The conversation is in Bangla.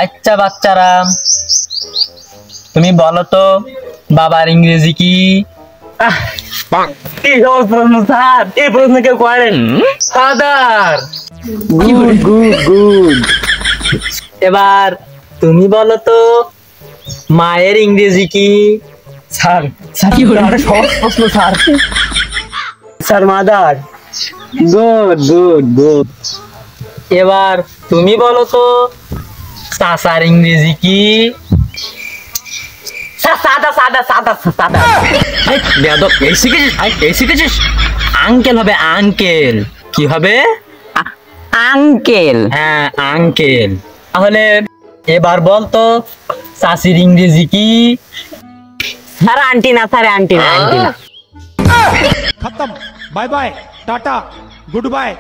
আচ্ছা বাচ্চারা, তুমি বলো তো বাবার ইংরেজি কি? কি সহজ প্রশ্ন স্যার, এই প্রশ্ন কেউ করেন? ফাদার। Good good good. এবার তুমি বলো তো মায়ের ইংরেজি কি? স্যার স্যার কি হলো? সহজ প্রশ্ন sir. Sir mother. Good good good. এবার তুমি বলো তো চাচার ইংরেজি কি? সাদা সাদা সাদা সাদা। বেয়াদব, এই শিখেছিস? আঙ্কেল হবে, আঙ্কেল। কি হবে? আঙ্কেল। হ্যাঁ, আঙ্কেল। তাহলে এবার বল তো চাচির ইংরেজি কি? স্যার আন্টি না, স্যার আন্টি না, আন্টি না। खत्म। Bye bye tata good bye.